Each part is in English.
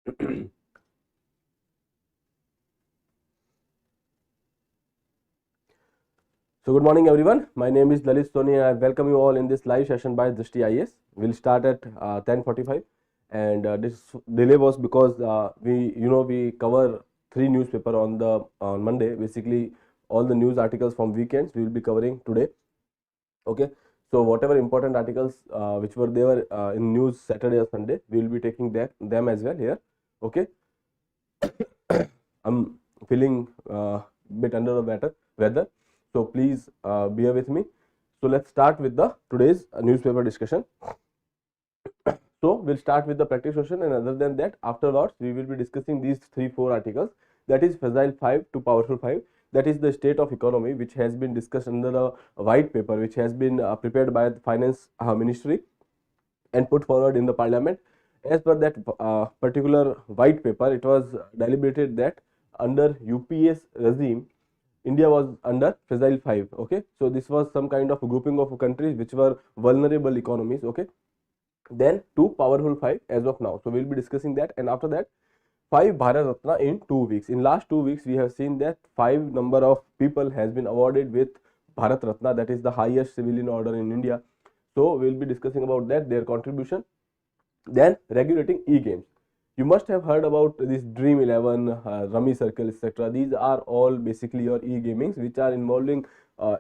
So good morning everyone. My name is Lalit Soni and I welcome you all in this live session by Drishti IAS. We'll start at 10:45 and this delay was because we cover three newspaper on Monday. Basically all the news articles from weekends we will be covering today. Okay. So whatever important articles which were there in news Saturday or Sunday, we will be taking them as well here. Okay. I'm feeling bit under the weather, so please bear with me. So let's start with the today's newspaper discussion. So we'll start with the practice question, and other than that, afterwards we will be discussing these 3-4 articles. That is Fragile 5 to Powerful 5. That is the state of economy, which has been discussed under a white paper, which has been prepared by the finance ministry and put forward in the parliament. As per that particular white paper, it was deliberated that under UPS regime, India was under Fragile 5. Okay, so this was some kind of grouping of countries which were vulnerable economies. Okay, then to Powerful 5 as of now. So we'll be discussing that, and after that, 5 Bharat Ratna in 2 weeks. In last 2 weeks, we have seen that 5 number of people has been awarded with Bharat Ratna, that is the highest civilian order in India. So we'll be discussing about that, their contribution. Then regulating e-games. You must have heard about this Dream 11, Rummy Circle, etc. These are all basically your e-gamings which are involving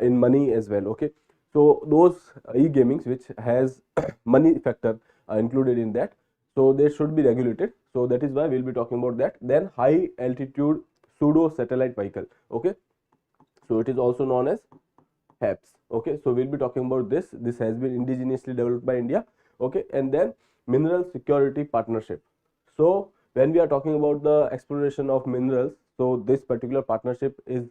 in money as well. Okay, so those e-gamings which has money factor included in that, so they should be regulated. So that is why we'll be talking about that. Then high altitude pseudo satellite vehicle. Okay, so it is also known as HAPS. Okay, so we'll be talking about this. This has been indigenously developed by India. Okay, and then mineral security partnership. So when we are talking about the exploration of minerals, so this particular partnership is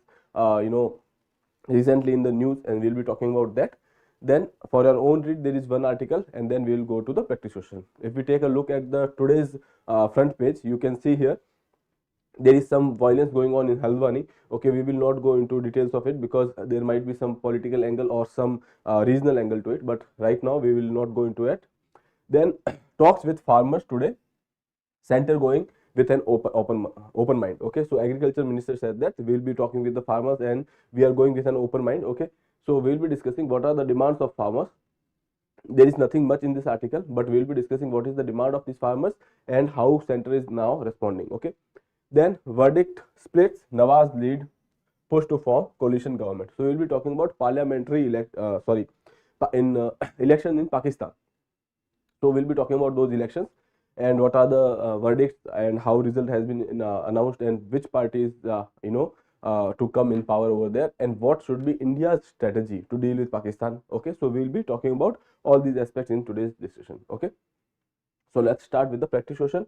recently in the news, and we'll be talking about that. Then for your own read, there is one article, and then we will go to the practice question. If we take a look at the today's front page, you can see here there is some violence going on in Halwani. Okay, we will not go into details of it because there might be some political angle or some regional angle to it, but right now we will not go into it. Then talks with farmers today, center going with an open mind. Okay, so agriculture minister said that we will be talking with the farmers and we are going with an open mind. Okay, so we will be discussing what are the demands of farmers. There is nothing much in this article, but we will be discussing what is the demand of these farmers and how center is now responding. Okay, then verdict splits, Nawaz lead push to form coalition government. So we will be talking about parliamentary election in Pakistan. So we'll be talking about those elections and what are the verdicts and how result has been announced and which party is to come in power over there, and what should be India's strategy to deal with Pakistan. Okay, so we'll be talking about all these aspects in today's discussion. Okay, so let's start with the practice question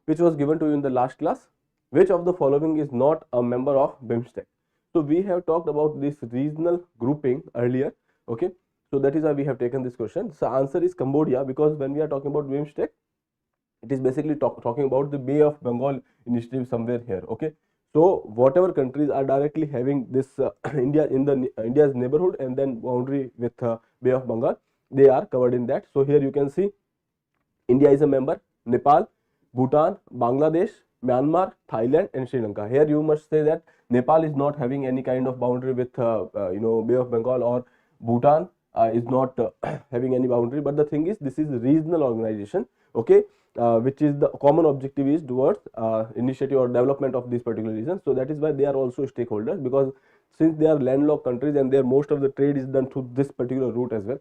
which was given to you in the last class. Which of the following is not a member of BIMSTEC? So we have talked about this regional grouping earlier. Okay, so that is why we have taken this question. So answer is Cambodia, because when we are talking about BIMSTEC, it is basically talking about the Bay of Bengal initiative somewhere here. Okay, so whatever countries are directly having this India in the India's neighborhood and then boundary with Bay of Bengal, they are covered in that. So here you can see India is a member, Nepal, Bhutan, Bangladesh, Myanmar, Thailand and Sri Lanka. Here you must say that Nepal is not having any kind of boundary with Bay of Bengal, or Bhutan is not having any boundary, but the thing is this is a regional organization. Okay, which is the common objective is towards initiative or development of this particular region. So that is why they are also stakeholders, because since they are landlocked countries and their most of the trade is done through this particular route as well.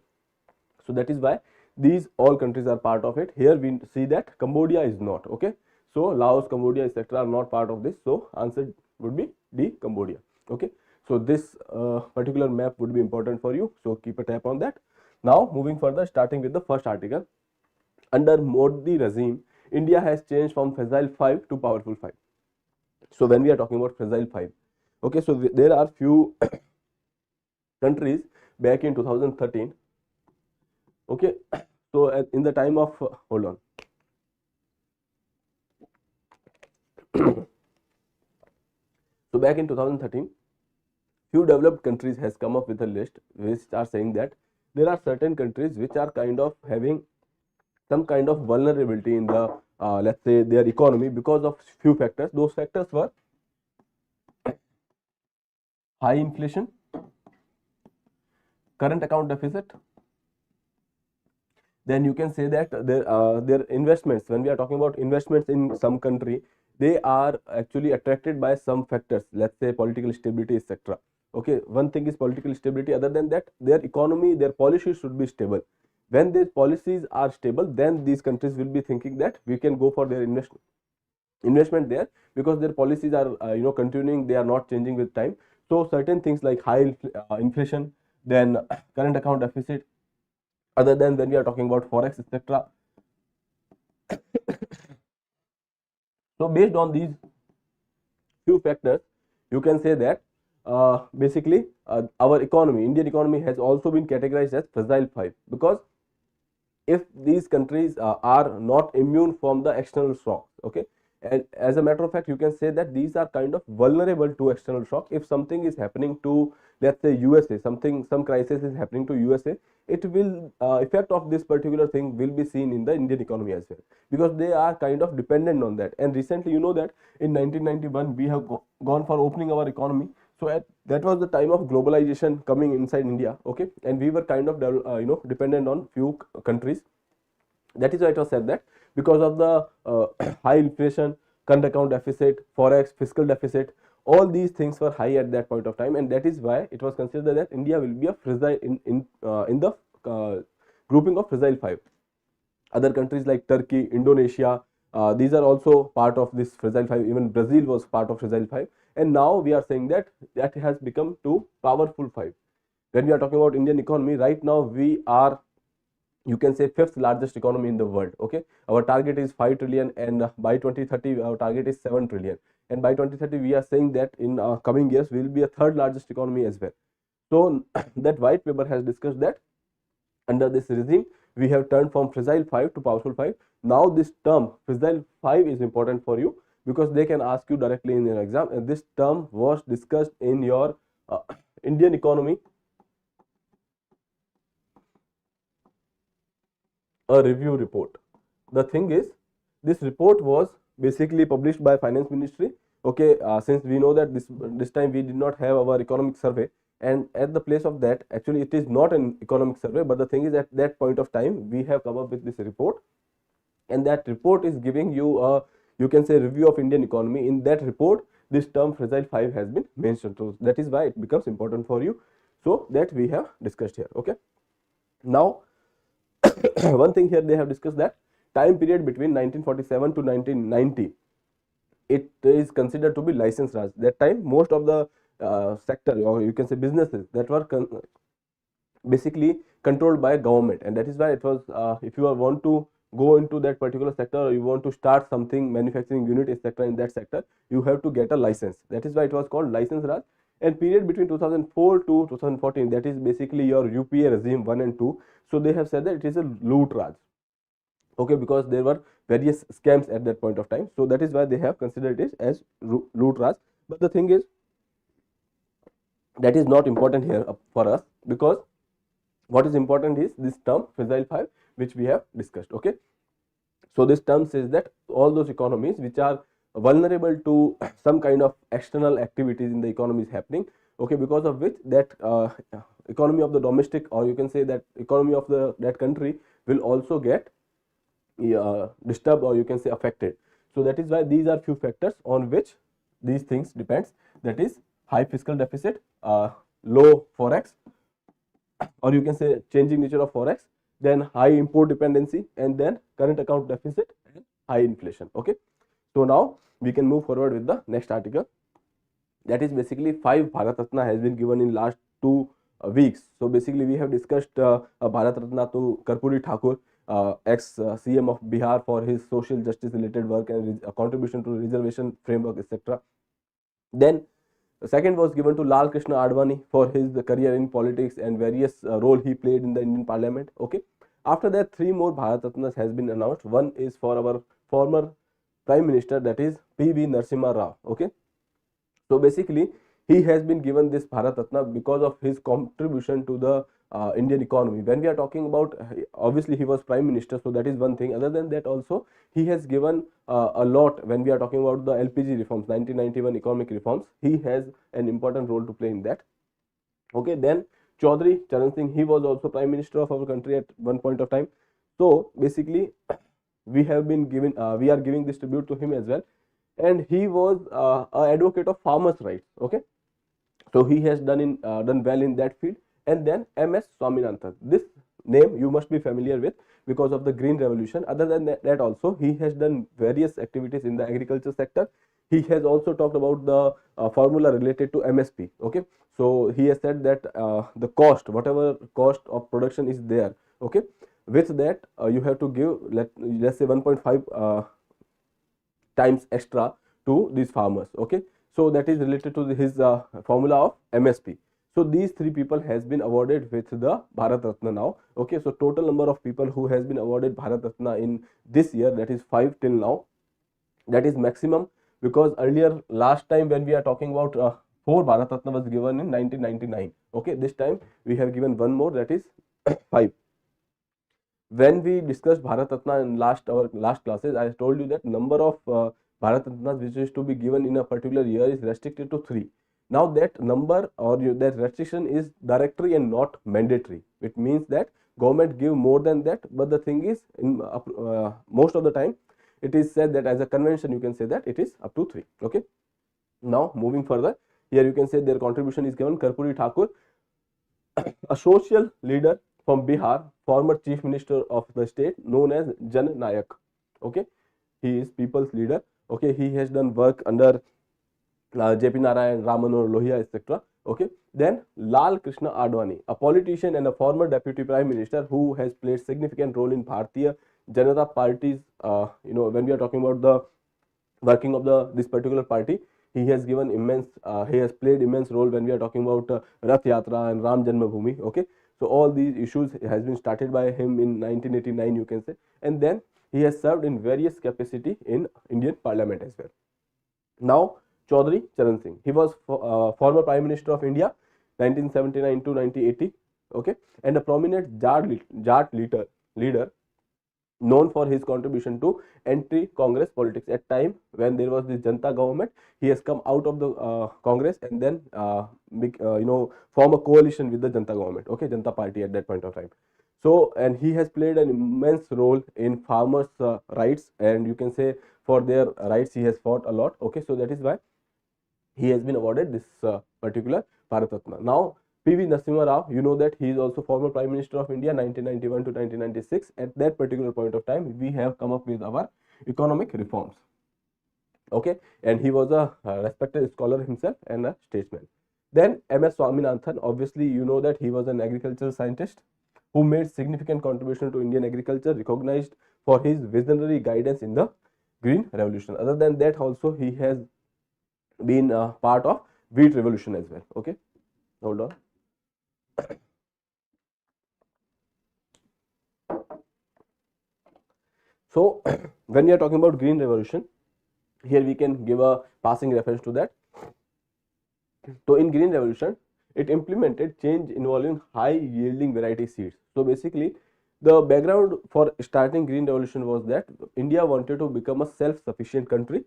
So that is why these all countries are part of it. Here we see that Cambodia is not. Okay, so Laos, Cambodia etc. are not part of this. So answer would be D, Cambodia. Okay, so this particular map would be important for you, so keep a tap on that. Now moving further, starting with the first article. Under Modi regime, India has changed from Fragile 5 to Powerful 5. So when we are talking about Fragile 5, okay, so there are few countries back in 2013. Okay, so in the time of hold on. So back in 2013, few developed countries has come up with a list which are saying that there are certain countries which are kind of having some kind of vulnerability in the let's say their economy because of few factors. Those factors were high inflation, current account deficit. Then you can say that their investments, when we are talking about investments in some country, they are actually attracted by some factors, let's say political stability, etc. Okay, one thing is political stability. Other than that, their economy, their policies should be stable. When their policies are stable, then these countries will be thinking that we can go for their investment there, because their policies are continuing, they are not changing with time. So certain things like high inflation, then current account deficit, other than when we are talking about forex, etc. So based on these few factors, you can say that basically our economy, Indian economy, has also been categorized as fragile 5, because if these countries are not immune from the external shocks, okay, and as a matter of fact, you can say that these are kind of vulnerable to external shock. If something is happening to, let's say, USA, some crisis is happening to USA, it will effect of this particular thing will be seen in the Indian economy as well, because they are kind of dependent on that. And recently, you know that in 1991 we have gone for opening our economy. So that was the time of globalization coming inside India, okay, and we were kind of dependent on few countries. That is why it was said that because of the high inflation, current account deficit, forex, fiscal deficit, all these things were high at that point of time, and that is why it was considered that India will be a fragile in the grouping of fragile 5. Other countries like Turkey, Indonesia, these are also part of this fragile 5. Even Brazil was part of fragile 5, and now we are saying that that has become to powerful 5. When we are talking about Indian economy, right now we are, you can say, fifth largest economy in the world. Okay, our target is 5 trillion, and by 2030 our target is 7 trillion, and by 2030 we are saying that in coming years we will be a third largest economy as well. So that white paper has discussed that under this regime we have turned from fragile 5 to powerful 5. Now this term fragile 5 is important for you, because they can ask you directly in your exam, and this term was discussed in your Indian economy, a review report. The thing is, this report was basically published by Finance Ministry. Okay, since we know that this time we did not have our economic survey, and at the place of that, actually it is not an economic survey, but the thing is, at that point of time we have come up with this report, and that report is giving you a, you can say, review of Indian economy. In that report, this term fragile 5 has been mentioned, so that is why it becomes important for you. So that we have discussed here. Okay, now one thing here they have discussed, that time period between 1947 to 1990, it is considered to be license raj. That time most of the sector, or you can say businesses, that were basically controlled by government, and that is why it was if you want to go into that particular sector, or you want to start something manufacturing unit, etc., in that sector, you have to get a license. That is why it was called license raj. And period between 2004 to 2014, that is basically your UPA regime 1 and 2. So they have said that it is a loot raj. Okay, because there were various scams at that point of time, so that is why they have considered it as loot raj. But the thing is, that is not important here for us, because what is important is this term fragile 5, which we have discussed. Okay, so this term says that all those economies which are vulnerable to some kind of external activities in the economy is happening, okay, because of which that economy of the domestic, or you can say that economy of the that country, will also get disturbed, or you can say affected. So that is why these are few factors on which these things depends, that is high fiscal deficit, low forex, or you can say changing nature of forex, then high import dependency, and then current account deficit and high inflation. Okay, so now we can move forward with the next article. That is basically 5 Bharat Ratna has been given in last 2 weeks. So basically we have discussed Bharat Ratna to Karpuri Thakur, ex CM of Bihar, for his social justice related work and contribution to reservation framework, etc. Then the second was given to Lal Krishna Advani for his career in politics and various role he played in the Indian Parliament. Okay. After that, 3 more Bharat Ratnas has been announced. One is for our former Prime Minister, that is P.V. Narasimha Rao. Okay. So basically, he has been given this Bharat Ratna because of his contribution to the Indian economy. When we are talking about, obviously he was prime minister, so that is one thing. Other than that also, he has given a lot. When we are talking about the LPG reforms, 1991 economic reforms, he has an important role to play in that. Okay, then Chaudhary Charan Singh, he was also prime minister of our country at one point of time. So basically, we have been given, we are giving this tribute to him as well. And he was an advocate of farmers' rights. Okay, so he has done well in that field. And then MS Swaminathan, this name you must be familiar with because of the Green Revolution. Other than that also, he has done various activities in the agriculture sector. He has also talked about the formula related to MSP. Okay, so he has said that the cost, whatever cost of production is there, okay, with that you have to give, let's say 1.5 times extra to these farmers. Okay, so that is related to his formula of MSP. So these three people has been awarded with the Bharat Ratna now. Okay, so total number of people who has been awarded Bharat Ratna in this year, that is 5 till now. That is maximum, because earlier last time when we are talking about 4 Bharat Ratna was given in 1999. Okay, this time we have given one more, that is 5. When we discussed Bharat Ratna in our last classes, I told you that number of Bharat Ratnas which is to be given in a particular year is restricted to 3. Now that number or that restriction is directory and not mandatory. It means that government give more than that, but the thing is, in most of the time, it is said that as a convention you can say that it is up to 3. Okay. Now moving further, here you can say their contribution is given. Karpuri Thakur, a social leader from Bihar, former chief minister of the state, known as Jan Nayak. Okay, he is people's leader. Okay, he has done work under JP Narayan, Ram Manohar Lohia, etc. Okay, then Lal Krishna Advani, a politician and a former deputy prime minister who has played significant role in Bharatiya Janata Party's, when we are talking about the working of this particular party, he has given immense, he has played immense role when we are talking about Rath Yatra and Ram Janmabhoomi. Okay, so all these issues has been started by him in 1989, you can say, and then he has served in various capacity in Indian Parliament as well. Now Chaudhary Charan Singh, he was former Prime Minister of India 1979 to 1980. Okay, and a prominent Jat leader known for his contribution to anti-Congress politics. At time when there was this Janta government, he has come out of the Congress and then form a coalition with the Janta government. Okay, Janta party at that point of time. So, and he has played an immense role in farmers' rights, and you can say for their rights he has fought a lot. Okay, so that is why he has been awarded this particular Bharat Ratna. Now, PV Narasimha Rao, you know that he is also former Prime Minister of India 1991 to 1996. At that particular point of time, we have come up with our economic reforms. Okay, and he was a respected scholar himself and a statesman. Then MS Swaminathan, obviously you know that he was an agricultural scientist who made significant contribution to Indian agriculture, recognized for his visionary guidance in the Green Revolution. Other than that also, he has been part of wheat revolution as well. Okay, hold on. So when we are talking about Green Revolution, here we can give a passing reference to that. So in Green Revolution, it implemented change involving high yielding variety seeds. So basically, the background for starting Green Revolution was that India wanted to become a self-sufficient country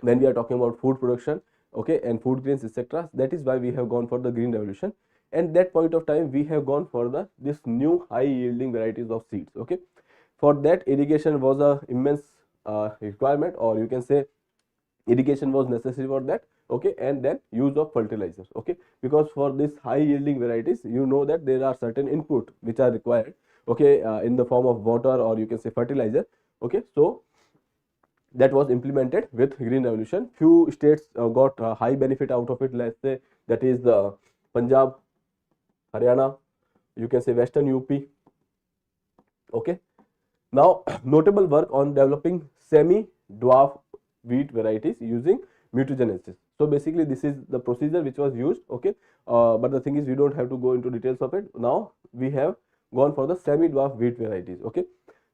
when we are talking about food production, okay, and food grains, etc. That is why we have gone for the Green Revolution. And that point of time, we have gone for this new high yielding varieties of seeds. Okay, for that, irrigation was a immense requirement, or you can say irrigation was necessary for that. Okay, and then use of fertilizers. Okay, because for this high yielding varieties, you know that there are certain input which are required. Okay, in the form of water, or you can say fertilizer. Okay, so that was implemented with Green Revolution. Few states got high benefit out of it. Let's say that is the Punjab, Haryana, you can say Western UP. Okay, now notable work on developing semi-dwarf wheat varieties using mutagenesis. So basically, this is the procedure which was used. Okay, but the thing is, we don't have to go into details of it. Now we have gone for the semi-dwarf wheat varieties. Okay.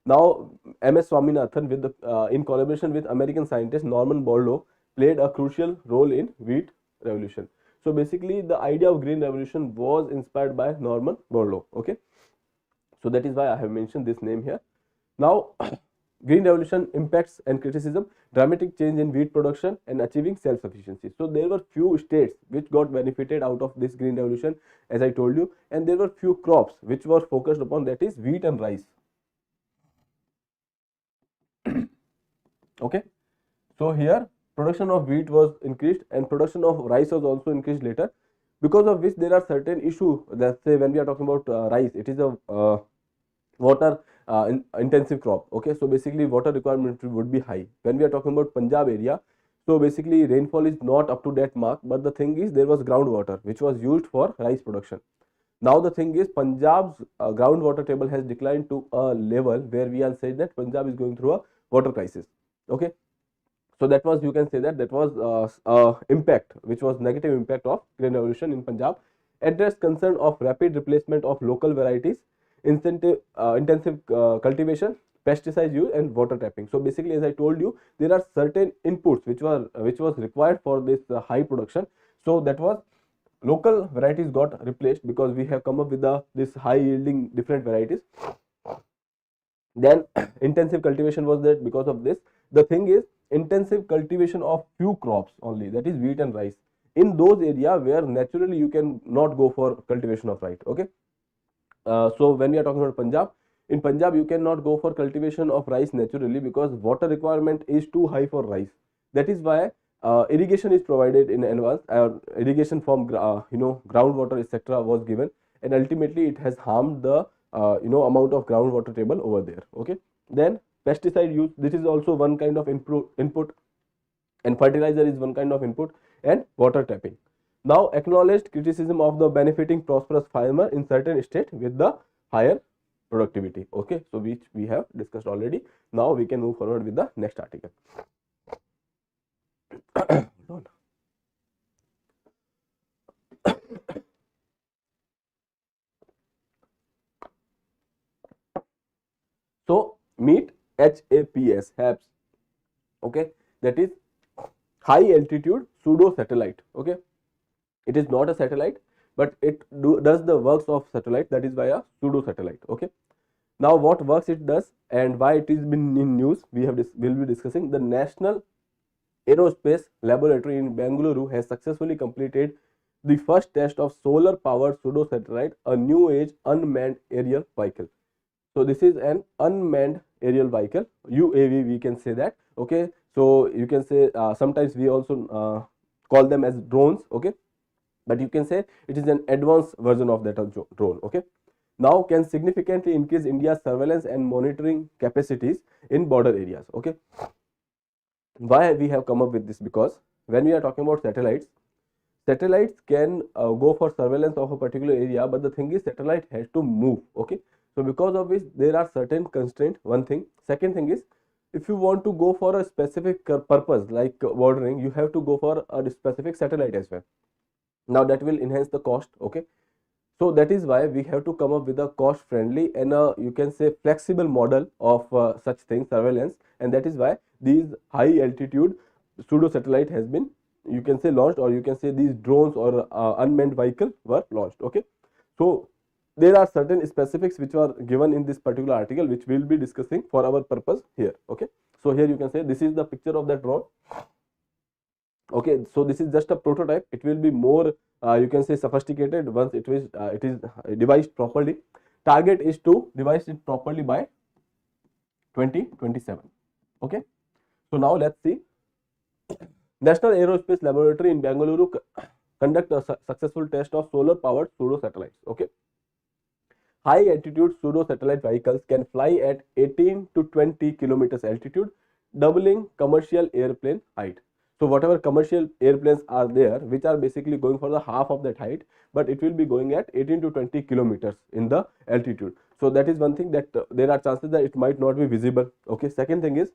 Now, MS Swaminathan, with the in collaboration with American scientist Norman Borlaug, played a crucial role in wheat revolution. So basically the idea of green revolution was inspired by Norman Borlaug. Okay, so that is why I have mentioned this name here. Now green revolution impacts and criticism: dramatic change in wheat production and achieving self sufficiency. So there were few states which got benefited out of this green revolution, as I told you, and there were few crops which were focused upon, that is wheat and rice. Okay, so here production of wheat was increased and production of rice was also increased later, because of which there are certain issues. Let's say when we are talking about rice, it is a water intensive crop. Okay, so basically water requirement would be high. When we are talking about Punjab area, so basically rainfall is not up to that mark, but the thing is there was groundwater which was used for rice production. Now the thing is Punjab's groundwater table has declined to a level where we are saying that Punjab is going through a water crisis. Okay, so that was, you can say that that was impact, which was negative impact of green revolution in Punjab. Address concern of rapid replacement of local varieties, intensive cultivation, pesticide use and water tapping. So basically, as I told you, there are certain inputs which was required for this high production. So that was, local varieties got replaced because we have come up with this high yielding different varieties. Then intensive cultivation was there because of this. The thing is, intensive cultivation of few crops only, that is wheat and rice, in those areas where naturally you can not go for cultivation of rice. Okay, so when we are talking about Punjab, in Punjab you cannot go for cultivation of rice naturally because water requirement is too high for rice. That is why irrigation is provided in advance. Irrigation from groundwater etc. was given, and ultimately it has harmed the amount of groundwater table over there. Okay, then pesticide use, this is also one kind of input, and fertilizer is one kind of input, and water tapping. Now acknowledged criticism of the benefiting prosperous farmer in certain state with the higher productivity. Okay, so which we have discussed already. Now we can move forward with the next article. So meet HAPS, okay, that is high altitude pseudo satellite. Okay, it is not a satellite, but it does the works of satellite, that is via pseudo satellite. Okay, now what works it does and why it is been in news, will be discussing. The National Aerospace Laboratory in Bengaluru has successfully completed the first test of solar powered pseudo satellite, a new age unmanned aerial vehicle. So this is an unmanned aerial vehicle, UAV we can say that. Okay, so you can say sometimes we also call them as drones. Okay, but you can say it is an advanced version of that drone. Okay, now can significantly increase India's surveillance and monitoring capacities in border areas. Okay, why we have come up with this? Because when we are talking about satellites, satellites can go for surveillance of a particular area, but the thing is satellite has to move. Okay, so because of which there are certain constraints, one thing. Second thing is, if you want to go for a specific purpose like bordering, you have to go for a specific satellite as well. Now that will enhance the cost. Okay, so that is why we have to come up with a cost friendly and you can say flexible model of such things, surveillance, and that is why these high altitude pseudo satellite has been, you can say, launched, or you can say these drones or unmanned vehicle were launched. Okay, so there are certain specifics which are given in this particular article which we will be discussing for our purpose here. Okay, so here you can say this is the picture of that drone. Okay, so this is just a prototype. It will be more you can say sophisticated once it is devised properly. Target is to devise it properly by 2027. Okay, so now let's see. National Aerospace Laboratory in Bengaluru conduct a successful test of solar powered pseudo satellites. Okay, high altitude pseudo satellite vehicles can fly at 18 to 20 kilometers altitude, doubling commercial airplane height. So whatever commercial airplanes are there, which are basically going for the half of that height, but it will be going at 18 to 20 kilometers in the altitude. So that is one thing, that there are chances that it might not be visible. Okay, second thing is,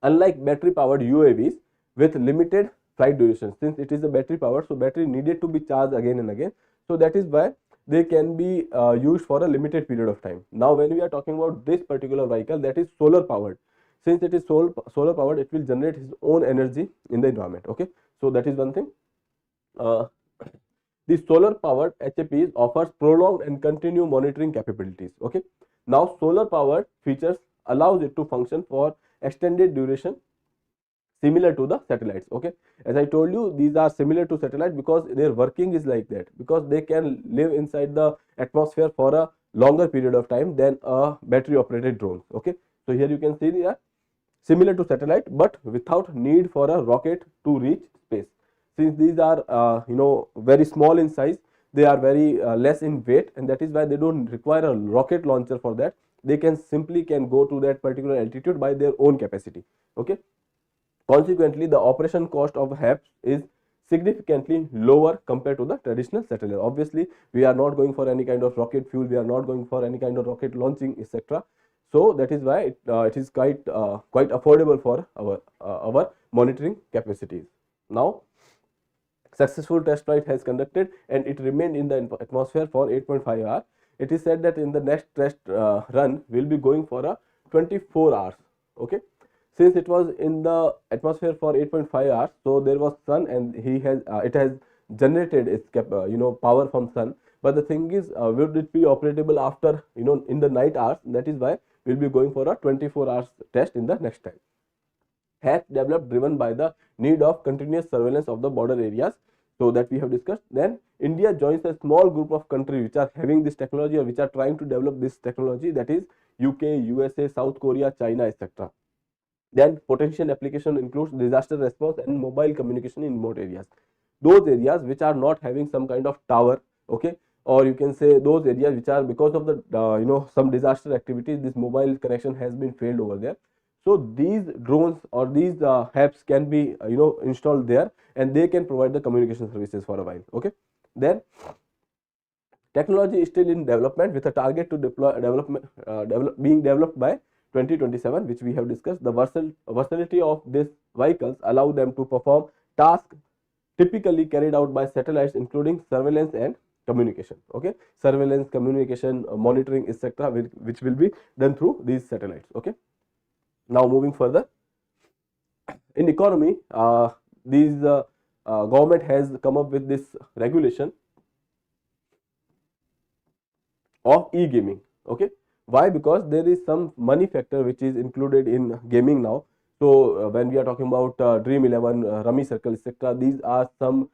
unlike battery powered UAVs with limited flight duration, since it is a battery powered, so battery needed to be charged again and again. So that is why they can be used for a limited period of time. Now when we are talking about this particular vehicle, that is solar powered, since it is solar powered, it will generate its own energy in the environment. Okay, so that is one thing. Uh, the solar powered HAPs offers prolonged and continued monitoring capabilities. Okay. Now solar powered features allows it to function for extended duration, similar to the satellites. Okay, as I told you, these are similar to satellite because their working is like that, because they can live inside the atmosphere for a longer period of time than a battery operated drone. Okay, so here you can see they are similar to satellite but without need for a rocket to reach space. Since these are very small in size, they are very less in weight, and that is why they don't require a rocket launcher for that. They can simply go to that particular altitude by their own capacity. Okay, consequently, the operation cost of HAPS is significantly lower compared to the traditional satellite. Obviously, we are not going for any kind of rocket fuel, we are not going for any kind of rocket launching, etc. So that is why it is quite affordable for our monitoring capacities. Now, successful test flight has conducted and it remained in the atmosphere for 8.5 hours. It is said that in the next test run will be going for a 24 hours. Okay, since it was in the atmosphere for 8.5 hours, so there was sun and it has generated its power from sun. But the thing is, will it be operable after in the night hours? That is why we will be going for a 24 hours test in the next time. Has developed driven by the need of continuous surveillance of the border areas, so that we have discussed. Then India joins a small group of countries which are having this technology or which are trying to develop this technology, that is UK, USA, South Korea, China, etc. Then potential application includes disaster response and mobile communication in remote areas. Those areas which are not having some kind of tower, okay, or you can say those areas which are, because of the some disaster activities, this mobile connection has been failed over there. So these drones or these HAPs can be installed there, and they can provide the communication services for a while. Okay, then technology is still in development with a target to being developed by 2027, which we have discussed. The versatility of these vehicles allow them to perform tasks typically carried out by satellites, including surveillance and communication. Okay, surveillance, communication, monitoring, etc., which will be done through these satellites. Okay, now moving further, in economy, these government has come up with this regulation of e-gaming. Okay, why? Because there is some money factor which is included in gaming now. So when we are talking about Dream 11, Rummy Circle, etc., these are some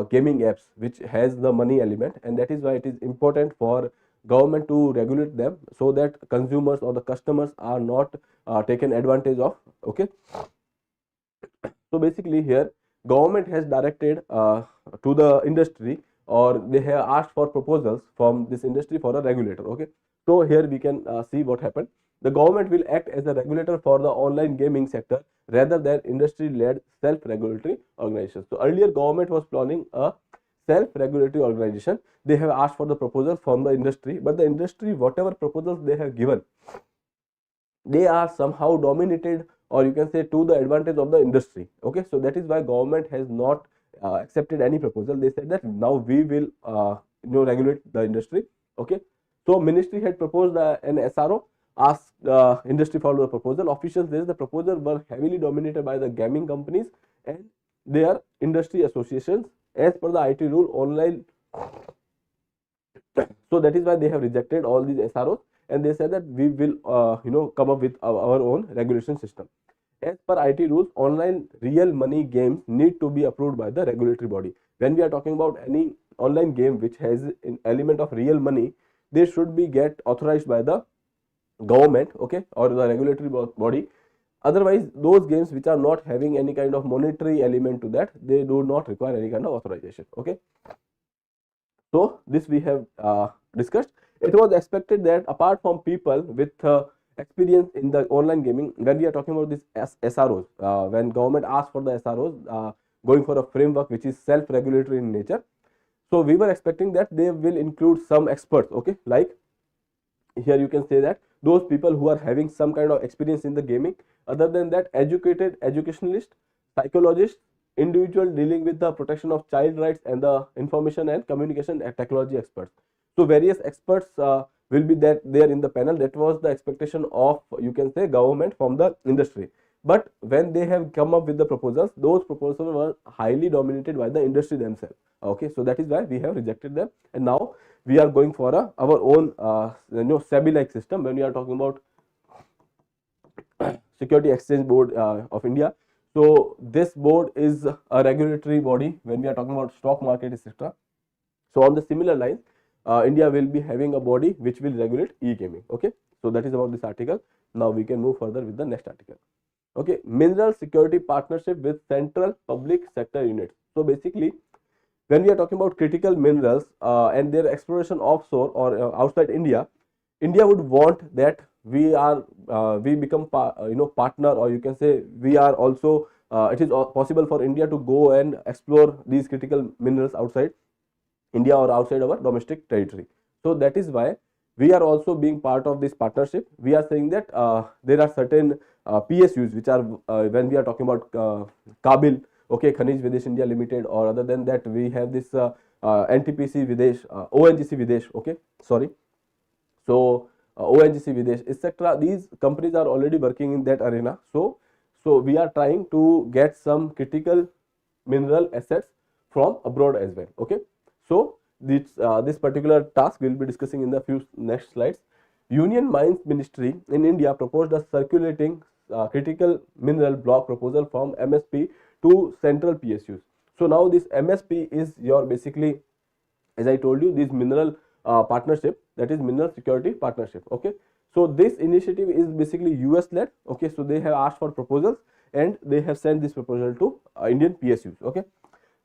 gaming apps which has the money element, and that is why it is important for government to regulate them so that consumers or the customers are not taken advantage of. Okay, so basically here government has directed to the industry, or they have asked for proposals from this industry for a regulator. Okay, so here we can see what happened. The government will act as a regulator for the online gaming sector rather than industry led self regulatory organization. So earlier government was planning a self regulatory organization. They have asked for the proposal from the industry, but the industry, whatever proposals they have given, they are somehow dominated, or you can say to the advantage of the industry. Okay, so that is why government has not accepted any proposal. They said that now we will regulate the industry. Okay, so ministry had proposed an SRO, asked industry for the proposal. Officials says the proposal were heavily dominated by the gaming companies and their industry associations as per the IT rule online. So that is why they have rejected all these SROs, and they said that we will come up with our own regulation system. As per IT rules, online real money games need to be approved by the regulatory body. When we are talking about any online game which has an element of real money, they should be get authorized by the government, okay, or the regulatory body. Otherwise, those games which are not having any kind of monetary element to that, they do not require any kind of authorization. Okay, so this we have discussed. It was expected that apart from people with experience in the online gaming, when we are talking about this SROs, when government asked for the SROs, going for a framework which is self-regulatory in nature, so we were expecting that they will include some experts. Okay, like here you can say that those people who are having some kind of experience in the gaming. Other than that, educated educationalist, psychologist, individual dealing with the protection of child rights, and the information and communication and technology experts. So various experts will be there in the panel. That was the expectation of, you can say, government from the industry. But when they have come up with the proposals, those proposals were highly dominated by the industry themselves. Okay, so that is why we have rejected them, and now we are going for our own SEBI like system when we are talking about Security Exchange Board of India. So this board is a regulatory body when we are talking about stock market, etc. So on the similar lines, India will be having a body which will regulate e-gaming. Okay, so that is about this article. Now we can move further with the next article. Okay, mineral security partnership with central public sector units. So basically, when we are talking about critical minerals and their exploration offshore or outside India, India would want that we become partner, or you can say we are also it is possible for India to go and explore these critical minerals outside India or outside our domestic territory. So that is why we are also being part of this partnership. We are saying that there are certain PSUs which are when we are talking about Kabil, okay, Khanij Videsh India Limited, or other than that we have this NTPC Videsh, ONGC Videsh, okay, sorry. So ONGC Videsh, etc. These companies are already working in that arena. So we are trying to get some critical mineral assets from abroad as well. Okay. So this particular task we will be discussing in the few next slides. Union Mines Ministry in India proposed a circulating critical mineral block proposal from MSP to central PSUs. So now this MSP is your basically, as I told you, this mineral partnership, that is mineral security partnership. Okay, so this initiative is basically US led. Okay, so they have asked for proposals and they have sent this proposal to Indian PSUs. Okay,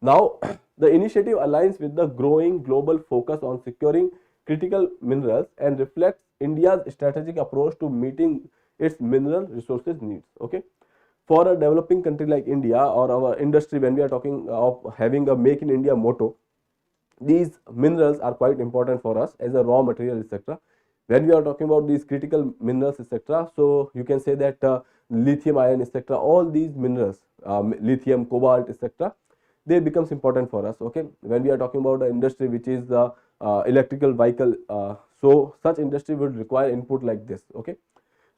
now the initiative aligns with the growing global focus on securing critical minerals and reflects India's strategic approach to meeting its mineral resources needs. Okay, for a developing country like India or our industry, when we are talking of having a make in India motto, these minerals are quite important for us as a raw material, etc. When we are talking about these critical minerals, etc., so you can say that lithium ion, etc., all these minerals, lithium, cobalt, etc., they becomes important for us. Okay, when we are talking about the industry which is the electrical vehicle, so such industry would require input like this. Okay,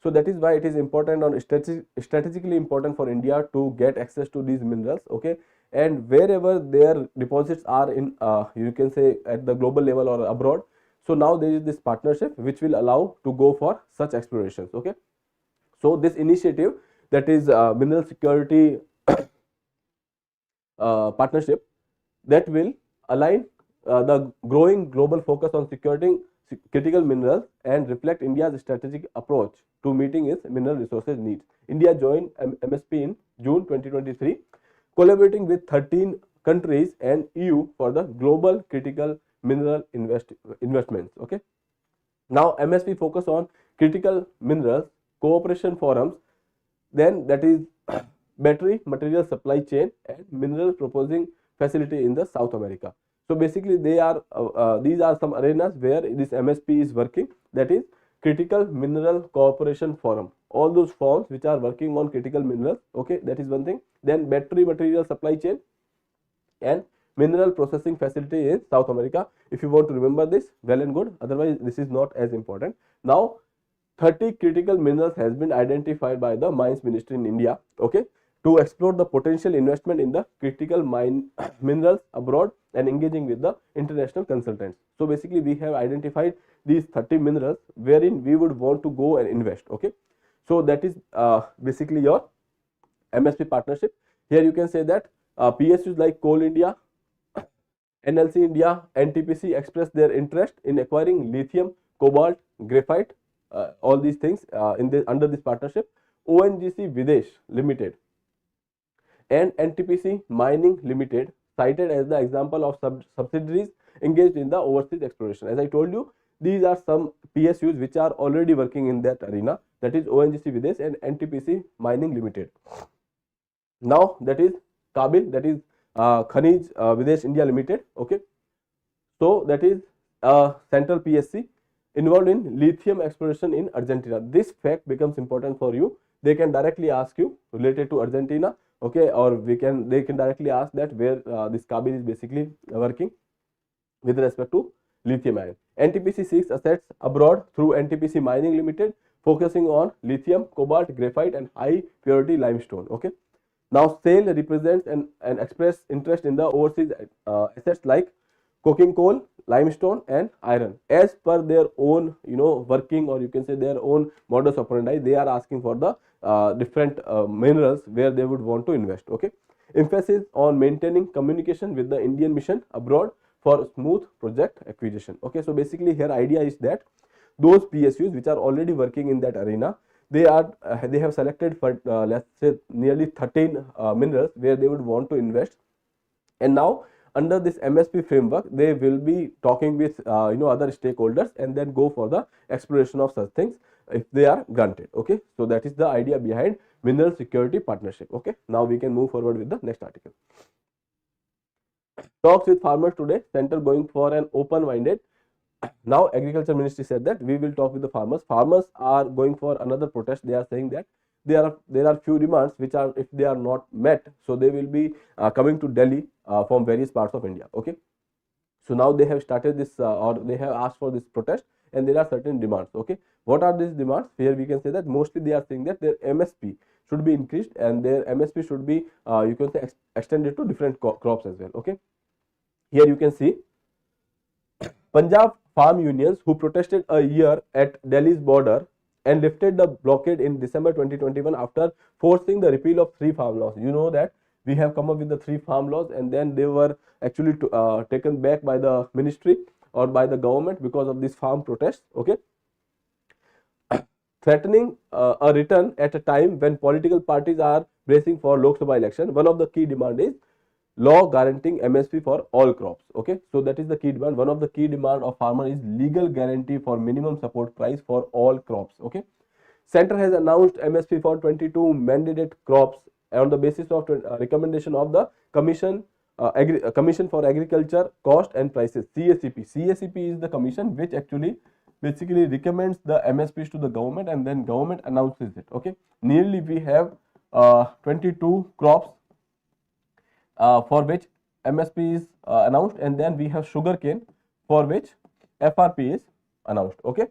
so that is why it is important or strategically important for India to get access to these minerals. Okay, and wherever their deposits are in, you can say at the global level or abroad. So now there is this partnership which will allow to go for such explorations. Okay, so this initiative, that is mineral security partnership, that will align the growing global focus on securing critical minerals and reflect India's strategic approach to meeting its mineral resources needs. India joined MSP in June 2023, collaborating with 13 countries and EU for the global critical mineral investments. Okay. Now MSP focus on critical minerals cooperation forums, then that is battery material supply chain and mineral processing facility in the South America. So basically they are these are some arenas where this MSP is working, that is critical mineral cooperation forum, all those forums which are working on critical minerals. Okay, that is one thing. Then battery material supply chain and mineral processing facility in South America. If you want to remember this, well and good, otherwise this is not as important. Now 30 critical minerals has been identified by the Mines Ministry in India. Okay, to explore the potential investment in the critical minerals abroad and engaging with the international consultants. So basically we have identified these 30 minerals wherein we would want to go and invest. Okay, so that is basically your MSP partnership. Here you can say that PSUs like Coal India, NLC India, NTPC expressed their interest in acquiring lithium, cobalt, graphite, all these things under this partnership. ONGC Videsh Limited and NTPC Mining Limited cited as the example of subsidiaries engaged in the overseas exploration. As I told you, these are some PSUs which are already working in that arena, that is ONGC Videsh and NTPC Mining Limited. Now that is Kabil, that is Khanij Videsh India Limited. Okay, so that is central PSC involved in lithium exploration in Argentina. This fact becomes important for you. They can directly ask you related to Argentina. Okay, or they can directly ask that where this Kabil is basically working with respect to lithium ion. NTPC seeks assets abroad through NTPC Mining Limited focusing on lithium, cobalt, graphite, and high purity limestone. Okay. Now, SAIL represents an express interest in the overseas assets like coking coal, limestone, and iron. As per their own, working, or you can say their own modus operandi, they are asking for the different minerals where they would want to invest. Okay. Emphasis on maintaining communication with the Indian mission abroad for smooth project acquisition. Okay. So basically, here idea is that those PSUs which are already working in that arena, they have selected for let's say nearly 13 minerals where they would want to invest, and now under this MSP framework they will be talking with other stakeholders and then go for the exploration of such things if they are granted. Okay, so that is the idea behind mineral security partnership. Okay, now we can move forward with the next article. Talks with farmers today, center going for an open-minded. Now agriculture ministry said that we will talk with the farmers. Farmers are going for another protest. They are saying that there are few demands which are, if they are not met, so they will be coming to Delhi from various parts of India. Okay, so now they have started this or they have asked for this protest, and there are certain demands. Okay, what are these demands? Here we can say that mostly they are saying that their MSP should be increased and their MSP should be you can say extended to different crops as well. Okay, here you can see Punjab farm unions who protested a year at Delhi's border and lifted the blockade in December 2021 after forcing the repeal of 3 farm laws. You know that we have come up with the 3 farm laws, and then they were actually taken back by the ministry or by the government because of these farm protests. Okay, threatening a return at a time when political parties are bracing for Lok Sabha election. One of the key demand is law guaranteeing MSP for all crops. Okay, so that is the key demand. One of the key demand of farmer is legal guarantee for minimum support price for all crops. Okay, center has announced MSP for 22 mandated crops on the basis of recommendation of the commission commission for agriculture cost and prices, CACP. CACP is the commission which actually basically recommends the MSPs to the government, and then government announces it. Okay, nearly we have 22 crops for which MSP is announced, and then we have sugarcane for which FRP is announced. Okay,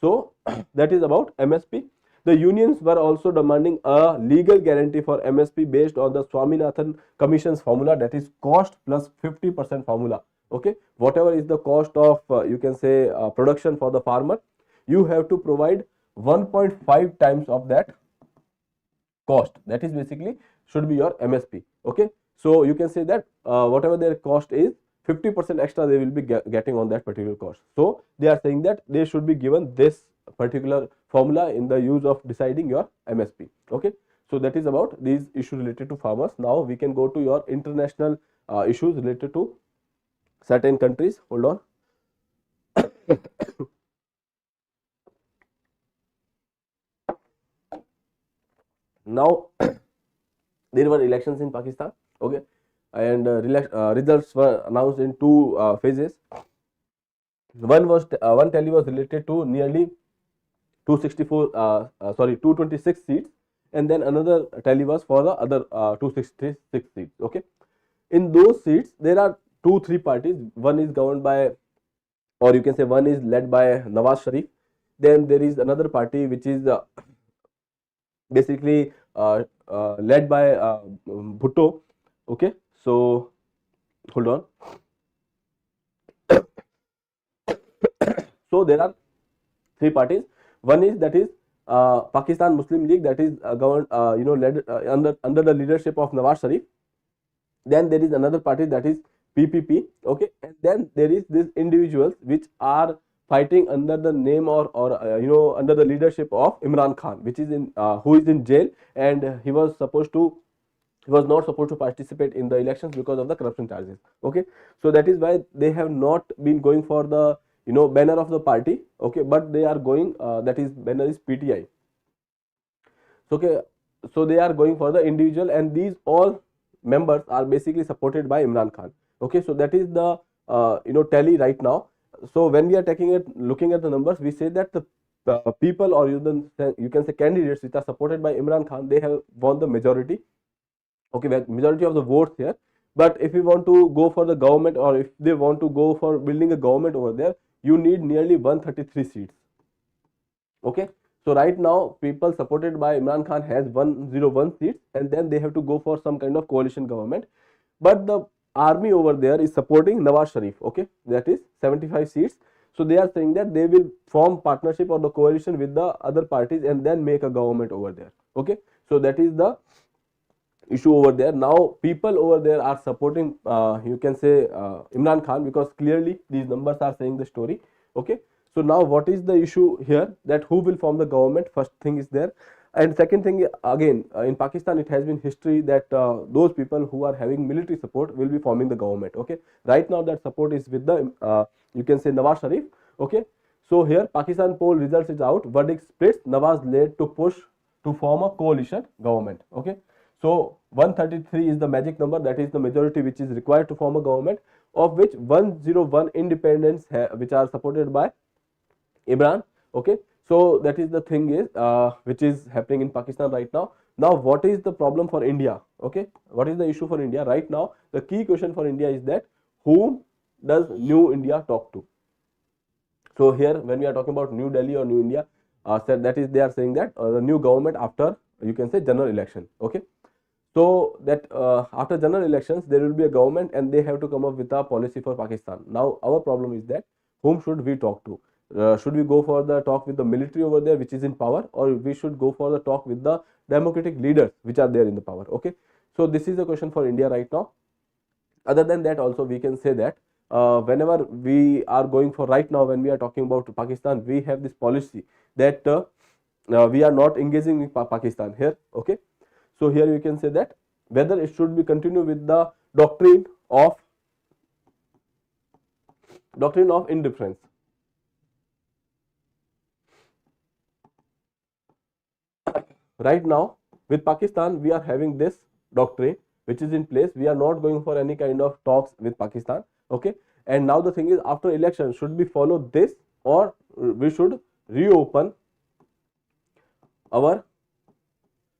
so that is about MSP. The unions were also demanding a legal guarantee for MSP based on the Swaminathan Commission's formula, that is cost plus 50% formula. Okay, whatever is the cost of you can say production for the farmer, you have to provide 1.5 times of that cost. That is basically should be your MSP. Okay, so you can say that whatever their cost is, 50% extra they will be getting on that particular cost. So they are saying that they should be given this particular formula in the use of deciding your MSP. Okay, so that is about these issues related to farmers. Now we can go to your international issues related to certain countries. Hold on. Now there were elections in Pakistan. Okay, and results were announced in 2 phases. One tally was related to nearly 226 seats, and then another tally was for the other 266 seats. Okay, in those seats there are 2-3 parties. One is governed by, or you can say one is led by Nawaz Sharif. Then there is another party which is basically led by Bhutto. Okay, so hold on. So there are 3 parties. One is that is Pakistan Muslim League, that is governed led under the leadership of Nawaz Sharif. Then there is another party, that is PPP. Okay, and then there is these individuals which are fighting under the name or under the leadership of Imran Khan, which is in who is in jail, and he was not supposed to participate in the elections because of the corruption charges. Okay, so that is why they have not been going for the banner of the party. Okay, but they are going that is banner is PTI. Okay, so they are going for the individual, and these all members are basically supported by Imran Khan. Okay, so that is the tally right now. So when we are looking at the numbers, we say that the people, or you can say candidates which are supported by Imran Khan, they have won the majority. Okay, majority of the votes here. But if you want to go for the government, or if they want to go for building a government over there, you need nearly 133 seats. Okay, So right now, people supported by Imran Khan has 101 seats, and then they have to go for some kind of coalition government. But the army over there is supporting Nawaz Sharif. Okay, that is 75 seats. So they are saying that they will form partnership or the coalition with the other parties and then make a government over there. Okay, so that is the issue over there. Now people over there are supporting you can say Imran Khan, because clearly these numbers are saying the story. Okay, so now what is the issue here, that who will form the government, first thing is there. And second thing, again, in Pakistan it has been history that those people who are having military support will be forming the government. Okay, right now that support is with the you can say Nawaz Sharif. Okay, so here Pakistan poll results is out, verdict splits, Nawaz led to push to form a coalition government. Okay, so 133 is the magic number, that is the majority which is required to form a government, of which 101 independents which are supported by Imran. Okay, so that is the thing is which is happening in Pakistan right now. Now what is the problem for India? Okay, what is the issue for India right now? The key question for India is that whom does New India talk to? So here when we are talking about New Delhi or New India, said that is they are saying that the new government after you can say general election. Okay, so that after general elections there will be a government and they have to come up with a policy for Pakistan. Now our problem is that whom should we talk to? Should we go for the talk with the military over there which is in power, or we should go for the talk with the democratic leaders which are there in the power? Okay, so this is a question for India right now. Other than that also we can say that whenever we are going for, right now when we are talking about Pakistan, we have this policy that we are not engaging with Pakistan here. Okay, so here you can say that whether it should be continue with the doctrine of indifference. Right now with Pakistan we are having this doctrine which is in place. We are not going for any kind of talks with Pakistan. Okay, and now the thing is, after election should we follow this, or we should reopen our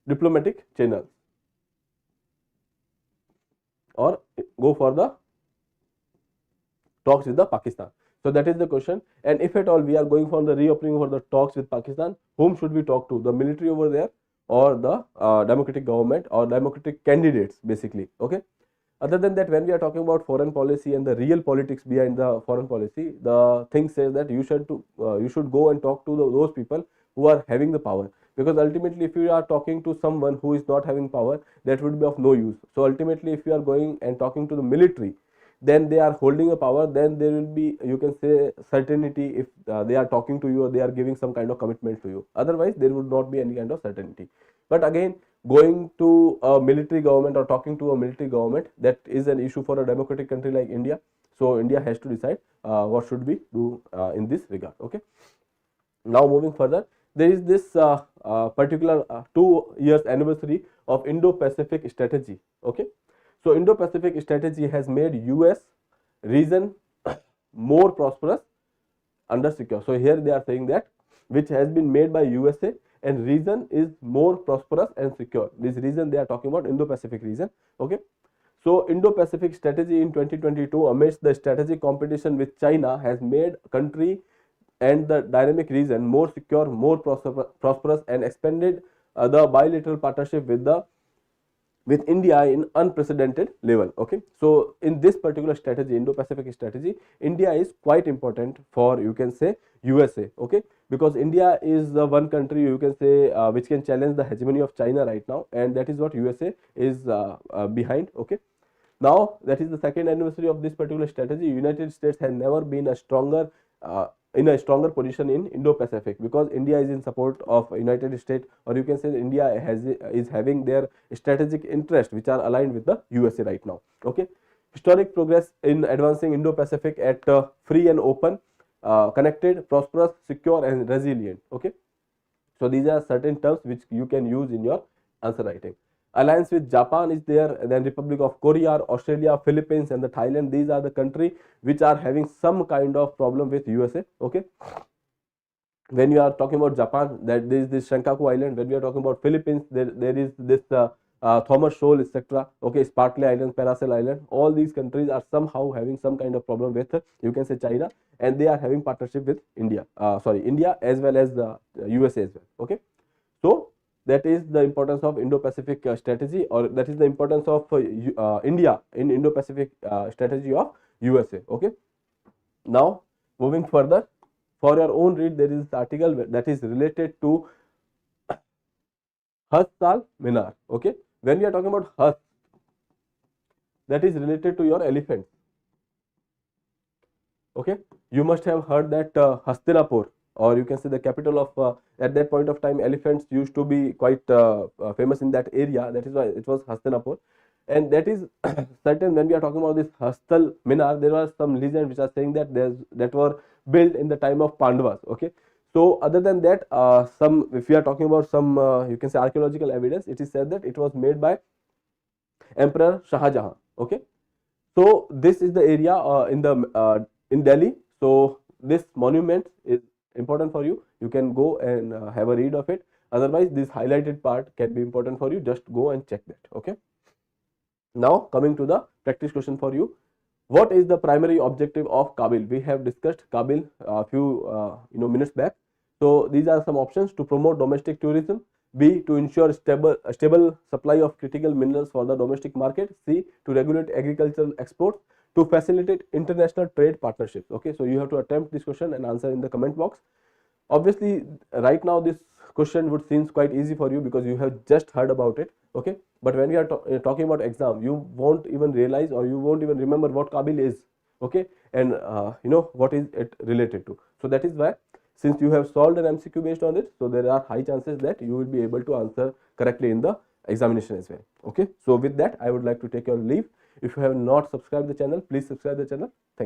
diplomatic channels, or go for the talks with the Pakistan? So that is the question. And if at all we are going for the reopening for the talks with Pakistan, whom should we talk to? The military over there, or the democratic government, or democratic candidates basically. Okay, other than that, when we are talking about foreign policy and the real politics behind the foreign policy, the thing says that you should go and talk to those people who are having the power, because ultimately if you are talking to someone who is not having power, that would be of no use. So ultimately if you are going and talking to the military, then they are holding a power, then there will be, you can say, certainty if they are talking to you or they are giving some kind of commitment to you. Otherwise there would not be any kind of certainty. But again, going to a military government or talking to a military government, that is an issue for a democratic country like India. So India has to decide what should we do in this regard. Okay, now moving further, there is this particular 2 years anniversary of Indo Pacific strategy. Okay, so Indo Pacific strategy has made US region more prosperous under secure. So here they are saying that which has been made by USA, and region is more prosperous and secure. This region they are talking about, Indo Pacific region. Okay, so Indo Pacific strategy in 2022 amidst the strategic competition with China has made country and the dynamic region more secure, more prosperous, and expanded the bilateral partnership with India in unprecedented level. Okay, so in this particular strategy, Indo Pacific strategy, India is quite important for, you can say, USA. Okay, because India is the one country, you can say, which can challenge the hegemony of China right now, and that is what USA is behind. Okay, now that is the second anniversary of this particular strategy. United States has never been a stronger in a stronger position in Indo Pacific, because India is in support of United States, or you can say India is having their strategic interests which are aligned with the USA right now. Okay, historic progress in advancing Indo Pacific at free and open, connected, prosperous, secure, and resilient. Okay, so these are certain terms which you can use in your answer writing. Alliance with Japan is there, then Republic of Korea, Australia, Philippines, and the Thailand. These are the country which are having some kind of problem with USA. Okay, when you are talking about Japan, that there is this Senkaku Island. When we are talking about Philippines, there is this Thomas Shoal, etc. Okay, Spratly Island, Paracel Island, all these countries are somehow having some kind of problem with, you can say, China, and they are having partnership with India. India as well as the USA as well. Okay, so that is the importance of Indo-Pacific strategy, or that is the importance of India in Indo-Pacific strategy of USA. Okay, now moving further, for your own read, there is this article that is related to Hastal Minar. Okay, when we are talking about Has, that is related to your elephant. Okay, you must have heard that Hastinapur, or you can say the capital of at that point of time, elephants used to be quite famous in that area. That is why it was Hastinapur, and that is certain. When we are talking about this Hastal Minar, there was some legend which are saying that that were built in the time of Pandavas. Okay, so other than that, some, if we are talking about some you can say archaeological evidence, it is said that it was made by Emperor Shah Jahan. Okay, so this is the area in Delhi. So this monument is important for you. You can go and have a read of it. Otherwise, this highlighted part can be important for you. Just go and check that. Okay. Now coming to the practice question for you. What is the primary objective of Kabil? We have discussed Kabil a few minutes back. So these are some options: to promote domestic tourism, B, to ensure stable supply of critical minerals for the domestic market, C, to regulate agricultural exports, to facilitate international trade partnerships. Okay, so you have to attempt this question and answer in the comment box. Obviously, right now this question would seems quite easy for you because you have just heard about it. Okay, but when we are talking about exam, you won't even realize, or you won't even remember what Kabil is. Okay, and what is it related to. So that is why, since you have solved an MCQ based on it, so there are high chances that you will be able to answer correctly in the examination as well. Okay, so with that, I would like to take your leave. If you have not subscribed the channel, please subscribe the channel. Thank you.